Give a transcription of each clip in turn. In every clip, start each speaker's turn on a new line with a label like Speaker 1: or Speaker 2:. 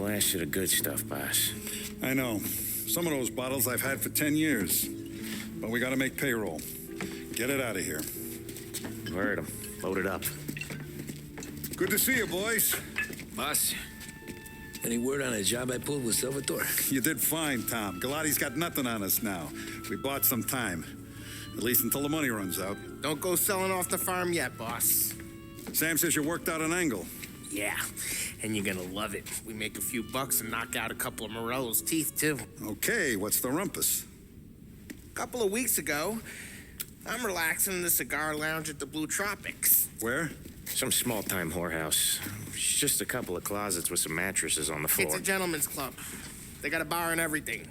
Speaker 1: last of the good stuff, boss.
Speaker 2: I know. Some of those bottles I've had for 10 years. But we gotta make payroll. Get it out of here.
Speaker 1: Heard him. Load it up.
Speaker 2: Good to see you, boys.
Speaker 3: Boss, any word on a job I pulled with Salvatore?
Speaker 2: You did fine, Tom. Galati's got nothing on us now. We bought some time. At least until the money runs out.
Speaker 4: Don't go selling off the farm yet, boss.
Speaker 2: Sam says you worked out an angle.
Speaker 4: Yeah, and you're gonna love it. We make a few bucks and knock out a couple of Morello's teeth, too.
Speaker 2: Okay, what's the rumpus?
Speaker 4: A couple of weeks ago, I'm relaxing in the cigar lounge at the Blue Tropics.
Speaker 2: Where?
Speaker 1: Some small-time whorehouse. It's just a couple of closets with some mattresses on the floor.
Speaker 4: It's a gentleman's club. They got a bar and everything.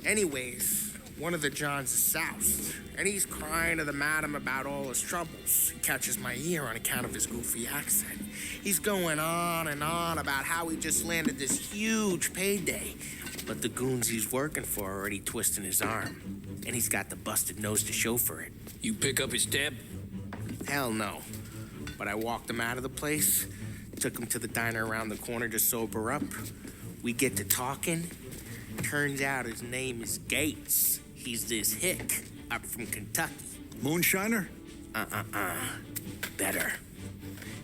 Speaker 4: Anyways, one of the Johns is soused, and he's crying to the madam about all his troubles. He catches my ear on account of his goofy accent. He's going on and on about how he just landed this huge payday, but the goons he's working for are already twisting his arm, and he's got the busted nose to show for it.
Speaker 3: You pick up his tab?
Speaker 4: Hell no. But I walked him out of the place, took him to the diner around the corner to sober up. We get to talking. Turns out his name is Gates. He's this hick up from Kentucky.
Speaker 2: Moonshiner?
Speaker 4: Better.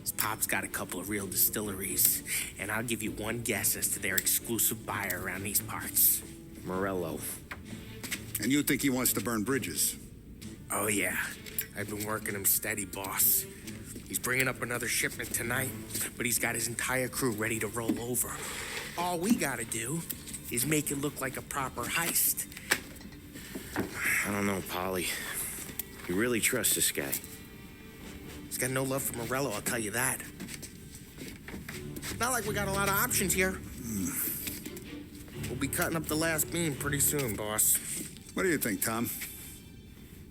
Speaker 4: His pop's got a couple of real distilleries, and I'll give you one guess as to their exclusive buyer around these parts.
Speaker 1: Morello.
Speaker 2: And you think he wants to burn bridges?
Speaker 4: Oh, yeah. I've been working him steady, boss. He's bringing up another shipment tonight, but he's got his entire crew ready to roll over. All we gotta do is make it look like a proper heist.
Speaker 1: I don't know, Polly. You really trust this guy?
Speaker 4: He's got no love for Morello, I'll tell you that. Not like we got a lot of options here. We'll be cutting up the last beam pretty soon, boss.
Speaker 2: What do you think, Tom?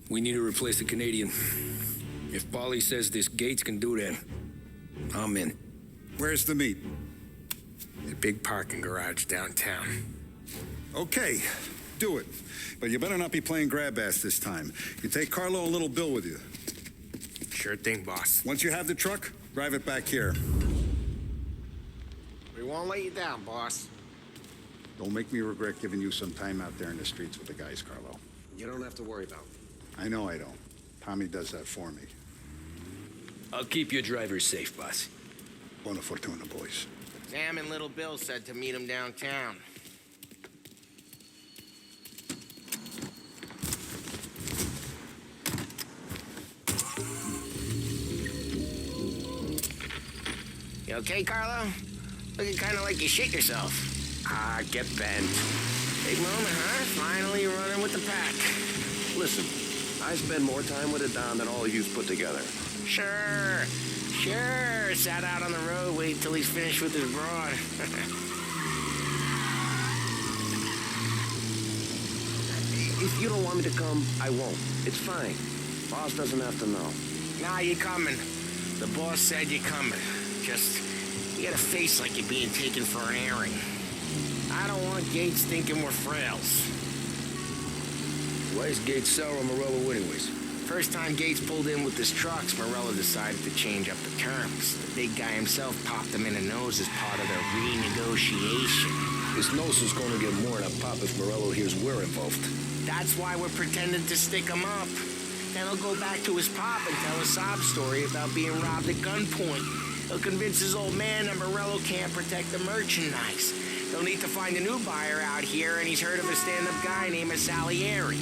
Speaker 3: We need to replace the Canadian. If Polly says this Gates can do that, I'm in.
Speaker 2: Where's the meet?
Speaker 4: The big parking garage downtown.
Speaker 2: Okay, do it. But you better not be playing grab ass this time. You take Carlo and Little Bill with you.
Speaker 4: Sure thing, boss.
Speaker 2: Once you have the truck, drive it back here.
Speaker 4: We won't let you down, boss.
Speaker 2: Don't make me regret giving you some time out there in the streets with the guys, Carlo.
Speaker 5: You don't have to worry about it.
Speaker 2: I know I don't. Tommy does that for me.
Speaker 3: I'll keep your driver safe, boss.
Speaker 2: Buona fortuna, boys.
Speaker 4: Sam and Little Bill said to meet him downtown. You okay, Carlo? Looking kind of like you shit yourself.
Speaker 5: Ah, get bent.
Speaker 4: Big moment, huh? Finally you're running with the pack.
Speaker 5: Listen, I spend more time with a Don than all of yous put together.
Speaker 4: Sure. Sat out on the road, wait till he's finished with his broad.
Speaker 5: If you don't want me to come, I won't. It's fine. Boss doesn't have to know.
Speaker 4: Nah, you coming. The boss said you're coming. Just, you got a face like you're being taken for an airing. I don't want Gates thinking we're frails.
Speaker 3: Why is Gates sour on Morello anyways?
Speaker 4: First time Gates pulled in with his trucks, Morello decided to change up the terms. The big guy himself popped him in the nose as part of their renegotiation.
Speaker 3: His nose is gonna get more than a pop if Morello hears we're involved.
Speaker 4: That's why we're pretending to stick him up. Then he'll go back to his pop and tell a sob story about being robbed at gunpoint. He'll convince his old man that Morello can't protect the merchandise. He'll need to find a new buyer out here, and he's heard of a stand-up guy named Salieri.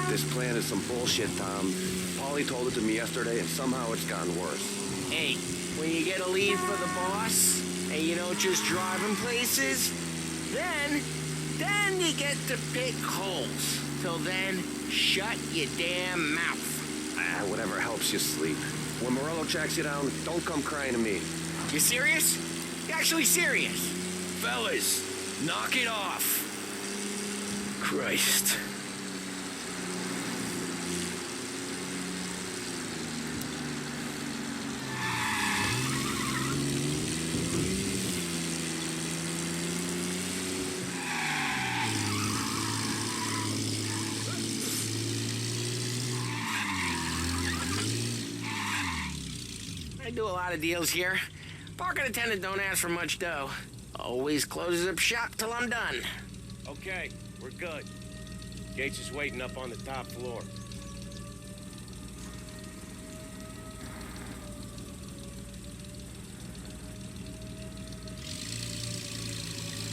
Speaker 5: This plan is some bullshit, Tom. Paulie told it to me yesterday, and somehow it's gotten worse.
Speaker 4: Hey, when you get a lead for the boss, and you don't just drive him places, then you get to pick holes. Till then, shut your damn mouth.
Speaker 5: Ah, whatever helps you sleep. When Morello tracks you down, don't come crying to me.
Speaker 4: You serious? You actually serious?
Speaker 3: Fellas, knock it off. Christ.
Speaker 4: I do a lot of deals here, Parking attendant don't ask for much dough. Always closes up shop till I'm done.
Speaker 1: Okay, we're good. Gates is waiting up on the top floor.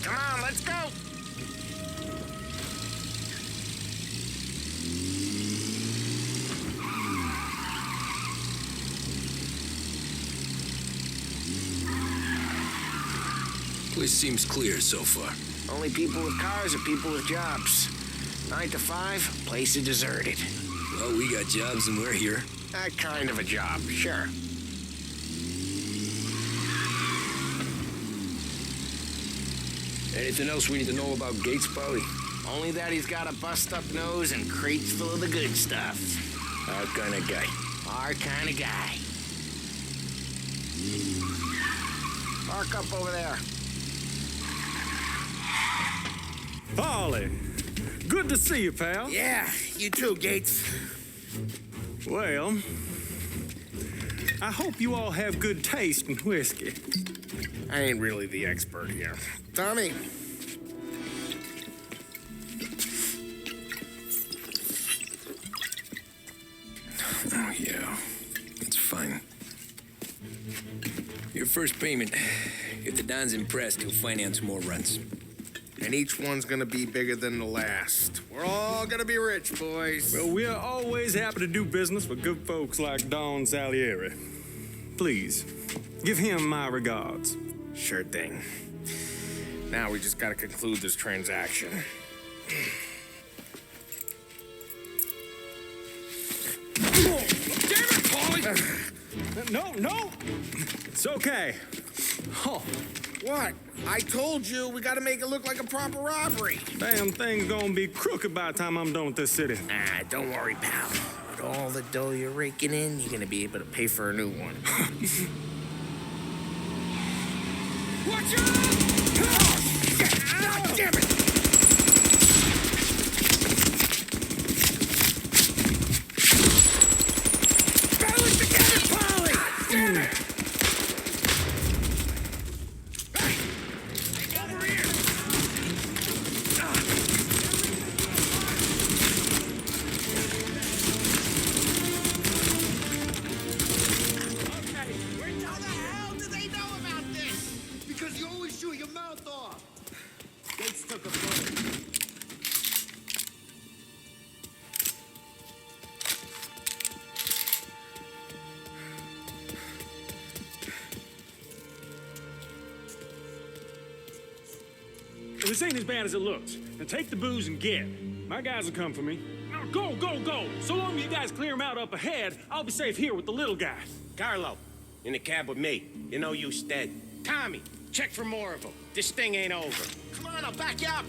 Speaker 4: Come on, let's go.
Speaker 3: Place seems clear so far.
Speaker 4: Only people with cars are people with jobs. 9 to 5, place is deserted.
Speaker 3: Well, we got jobs and we're here.
Speaker 4: That kind of a job, sure.
Speaker 3: Anything else we need to know about Gates, Polly?
Speaker 4: Only that he's got a bust-up nose and crates full of the good stuff.
Speaker 3: Our kind of guy.
Speaker 4: Our kind of guy. Park up over there.
Speaker 6: Polly, good to see you, pal.
Speaker 4: Yeah, you too, Gates.
Speaker 6: Well, I hope you all have good taste in whiskey.
Speaker 4: I ain't really the expert here. Tommy.
Speaker 3: Oh, yeah. It's fine. Your first payment. If the Don's impressed, he'll finance more runs.
Speaker 4: And each one's gonna be bigger than the last. We're all gonna be rich, boys.
Speaker 6: Well, we're always happy to do business with good folks like Don Salieri. Please, give him my regards.
Speaker 4: Sure thing. Now we just gotta conclude this transaction.
Speaker 6: Damn it, Polly! No! It's okay. Oh,
Speaker 4: What? I told you we gotta make it look like a proper robbery.
Speaker 6: damn thing's gonna be crooked by the time I'm done with this city.
Speaker 4: Ah, don't worry, pal. With all the dough you're raking in, you're gonna be able to pay for a new one.
Speaker 6: Watch out!
Speaker 4: God damn it! Balance together, Polly! Damn it! Over here! How the hell do they know about this?
Speaker 7: Because you always shoot your mouth off. Gates took a bullet.
Speaker 6: This ain't as bad as it looks. Now take the booze and get. My guys will come for me. Now go! So long as you guys clear him out up ahead, I'll be safe here with the little guy.
Speaker 1: Carlo, in the cab with me. You know you stead. Tommy, check for more of them. This thing ain't over.
Speaker 4: Come on, I'll back you up.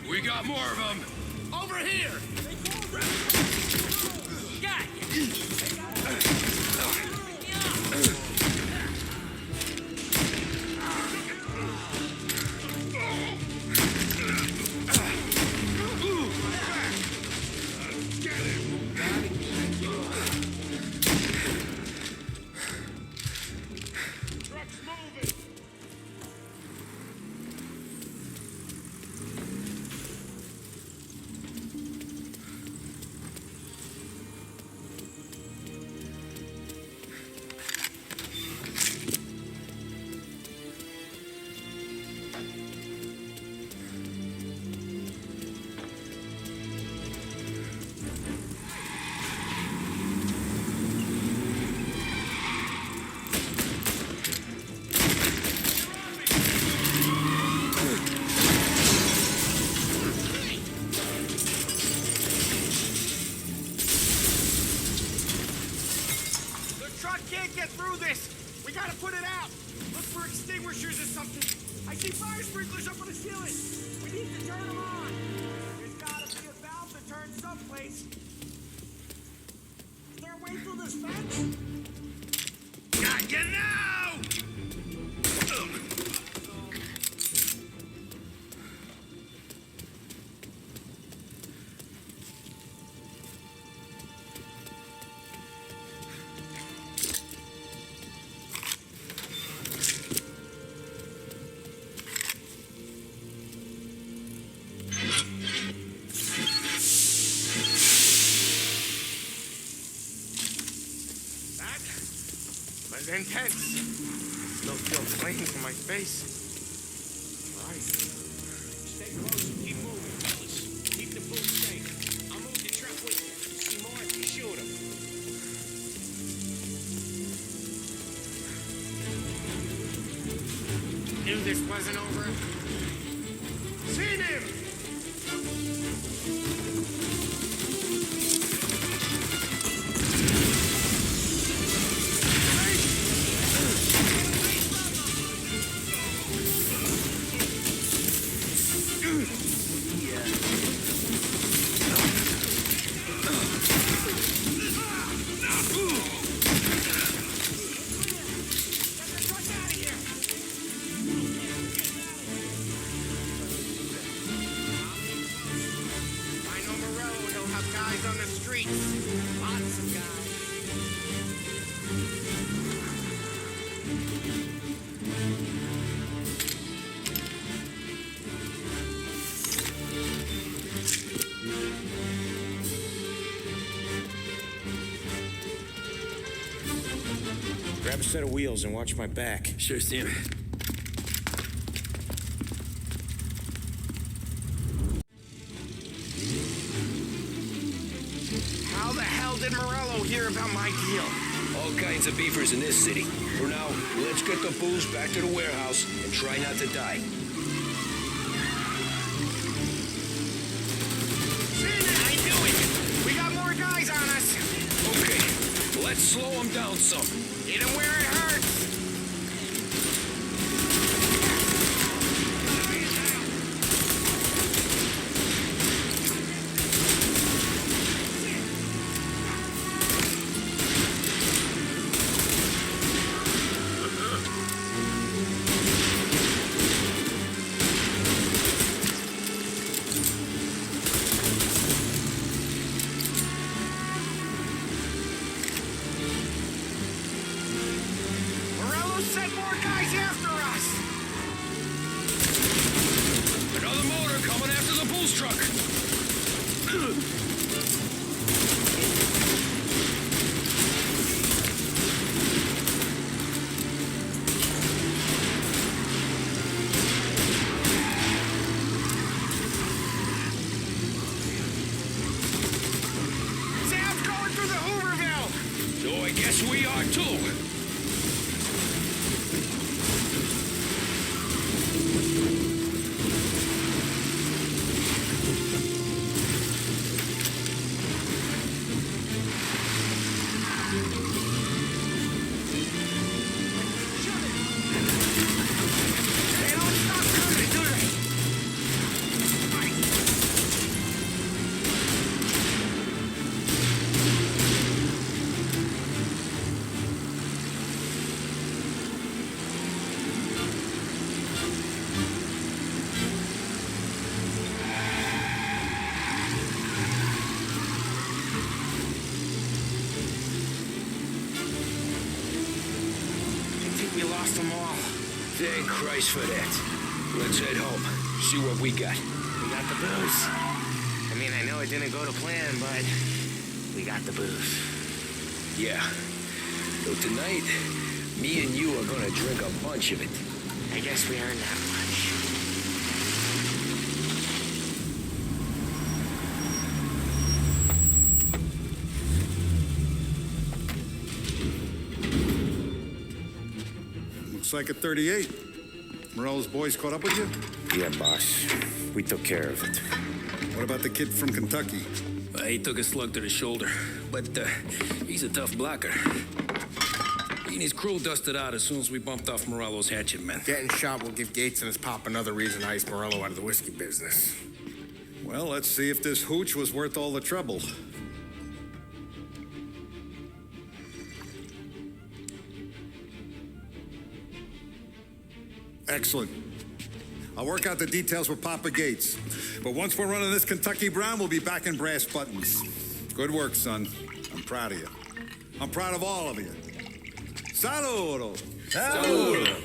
Speaker 3: We got more of them.
Speaker 4: Over here! Can't get through this. We gotta put it out. Look for extinguishers or something. I see fire sprinklers up on the ceiling. We need to turn them on. There's gotta be a valve to turn someplace. Is there a way through this fence? Got you now! was intense. Still feel flames on my face. Right.
Speaker 1: Stay close and keep moving, fellas. Keep the booth safe. I'll move the truck with you. See more, you shoot him.
Speaker 4: Knew this wasn't over. Seen him! I know Morello, he'll have guys on the streets. Lots of guys.
Speaker 1: Grab a set of wheels and watch my back.
Speaker 3: Sure, Sam.
Speaker 4: How the hell did Morello hear about my deal?
Speaker 3: All kinds of beefers in this city. For now, let's get the booze back to the warehouse and try not to die.
Speaker 4: I knew it! We got more guys on us!
Speaker 3: Okay, let's slow them down some.
Speaker 4: Hit him where it hurts! Morello sent more guys after us!
Speaker 3: Another motor coming after the booze truck.
Speaker 4: Sam's going through the Hooverville!
Speaker 3: So I guess we are too.
Speaker 4: They don't stop coming, do they? I think we lost them all.
Speaker 3: Thank Christ for that. Let's head home. See what we got.
Speaker 4: We got the booze. I mean, I know it didn't go to plan, but we got the booze.
Speaker 3: Yeah. So tonight, me and you are gonna drink a bunch of it.
Speaker 4: I guess we earned that much.
Speaker 2: Looks like a 38. Morello's boys caught up with you?
Speaker 1: Yeah, boss. We took care of it.
Speaker 2: What about the kid from Kentucky?
Speaker 3: He took a slug to the shoulder, but he's a tough blocker. He and his crew dusted out as soon as we bumped off Morello's hatchet men.
Speaker 4: Getting shot will give Gates and his pop another reason to ice Morello out of the whiskey business.
Speaker 2: Well, let's see if this hooch was worth all the trouble. Excellent. I'll work out the details with Papa Gates. But once we're running this Kentucky Brown, we'll be back in brass buttons. Good work, son. I'm proud of you. I'm proud of all of you. Saludo!
Speaker 3: Saludo.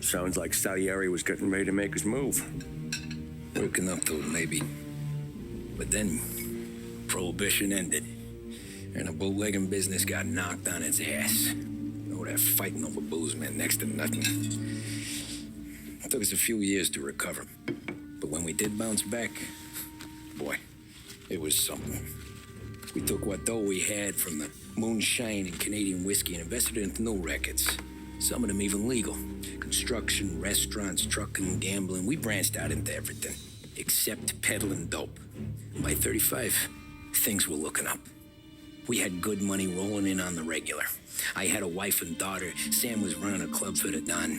Speaker 5: Sounds like Salieri was getting ready to make his move.
Speaker 3: Working up to it, maybe. But then, Prohibition ended, and the bootlegging business got knocked on its ass. Oh, that fighting over booze meant next to nothing. It took us a few years to recover. But when we did bounce back, boy, it was something. We took what dough we had from the moonshine and Canadian whiskey and invested it into new rackets. Some of them even legal. Construction, restaurants, trucking, gambling. We branched out into everything, except peddling dope. And by 35, things were looking up. We had good money rolling in on the regular. I had a wife and daughter. Sam was running a club for the Don.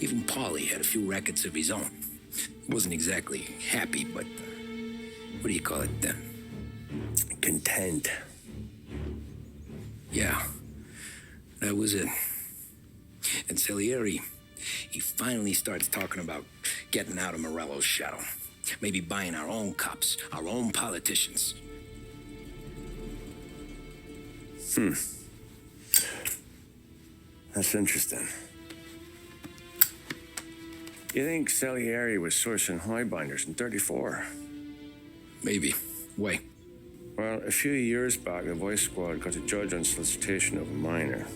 Speaker 3: Even Paulie had a few rackets of his own. He wasn't exactly happy, but what do you call it?
Speaker 5: Content.
Speaker 3: Yeah, that was it. And Salieri, he finally starts talking about getting out of Morello's shadow. Maybe buying our own cops, our own politicians.
Speaker 5: That's interesting. You think Salieri was sourcing highbinders in 34?
Speaker 3: Maybe. Why?
Speaker 5: Well, a few years back, the Vice Squad got a judge on solicitation of a minor.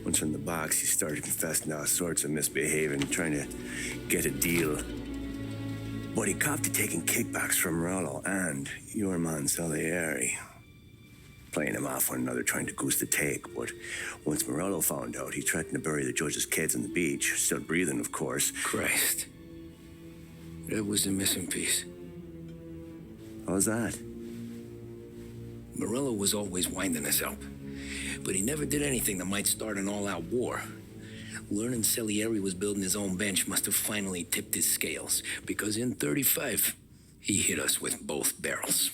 Speaker 5: Once in the box, he started confessing all sorts of misbehaving, trying to get a deal. But he copped to taking kickbacks from Morello and your man Salieri. Playing them off one another, trying to goose the take. But once Morello found out, he threatened to bury the judge's kids on the beach. Still breathing, of course.
Speaker 3: Christ. That was the missing piece.
Speaker 5: How's that?
Speaker 3: Morello was always winding us up. But he never did anything that might start an all-out war. Learning Salieri was building his own bench must have finally tipped his scales. Because in 35, he hit us with both barrels.